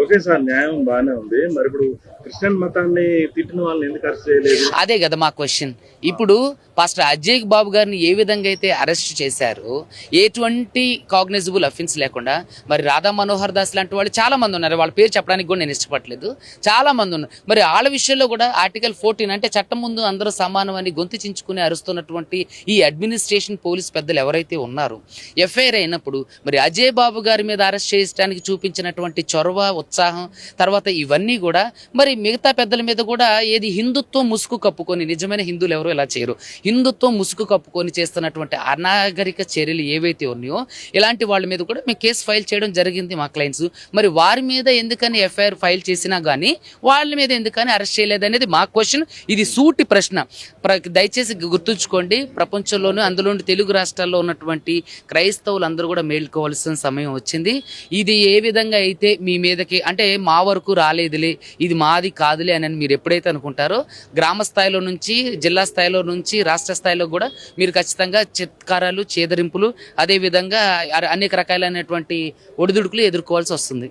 Okay sir, న్యాయం బానే ఉంది. మరి ఇప్పుడు క్రిస్టియన్ మతాన్ని తిట్టిన వాళ్ళని ఎందుకు అరెస్ట్ చేయలేదు? అదే కదా మా క్వశ్చన్. ఇప్పుడు పాస్టర్ అజయ్ బాబు గారిని ఏ విధంగా అయితే అరెస్ట్ చేశారో, ఎటువంటి కాగ్నిజబుల్ అఫెన్స్ లేకుండా, మరి రాధా మనోహర్ దాస్ లాంటి వాళ్ళు చాలా మంది ఉన్నారు. వాళ్ళ పేరు చెప్పడానికి కూడా నేను ఇష్టపడలేదు. చాలా మంది ఉన్నారు. మరి వాళ్ళ విషయంలో కూడా ఆర్టికల్ 14 అంటే చట్టం ముందు అందరూ సమానం అని గొంతు చించుకుని అరుస్తున్నటువంటి ఈ అడ్మినిస్ట్రేషన్ పోలీస్ పెద్దలు ఎవరైతే ఉన్నారో, ఎఫ్ఐఆర్ అయినప్పుడు మరి అజయ్ బాబు గారి మీద అరెస్ట్ చేయడానికి చూపించినటువంటి చొరవ, ఉత్సాహం, తర్వాత ఇవన్నీ కూడా మరి మిగతా పెద్దల మీద కూడా ఏది హిందుత్వం ముసుగు కప్పుకొని, నిజమైన హిందువులు ఎవరు ఇలా చేయరు, హిందుత్వం ముసుగు కప్పుకొని చేస్తున్నటువంటి అనాగరిక చర్యలు ఏవైతే ఉన్నాయో ఇలాంటి వాళ్ళ మీద కూడా మేము కేసు ఫైల్ చేయడం జరిగింది మా క్లయింట్స్. మరి వారి మీద ఎందుకని ఎఫ్ఐఆర్ ఫైల్ చేసినా కానీ వాళ్ళ మీద ఎందుకని అరెస్ట్ చేయలేదు అనేది మా క్వశ్చన్. ఇది సూటి ప్రశ్న. దయచేసి గుర్తుంచుకోండి, ప్రపంచంలోనూ అందులోని తెలుగు రాష్ట్రాల్లో ఉన్నటువంటి క్రైస్తవులందరూ కూడా మేల్కోవాల్సిన సమయం వచ్చింది. ఇది ఏ విధంగా అయితే మీ మీదకి అంటే మా వరకు రాలేదులే, ఇది మాది కాదులే అని మీరు ఎప్పుడైతే అనుకుంటారో, గ్రామ స్థాయిలో నుంచి జిల్లా స్థాయిలో నుంచి రాష్ట్ర స్థాయిలో కూడా మీరు ఖచ్చితంగా చిత్కారాలు, చేదరింపులు, అదేవిధంగా అనేక రకాలైనటువంటి ఒడిదుడుకులు ఎదుర్కోవాల్సి వస్తుంది.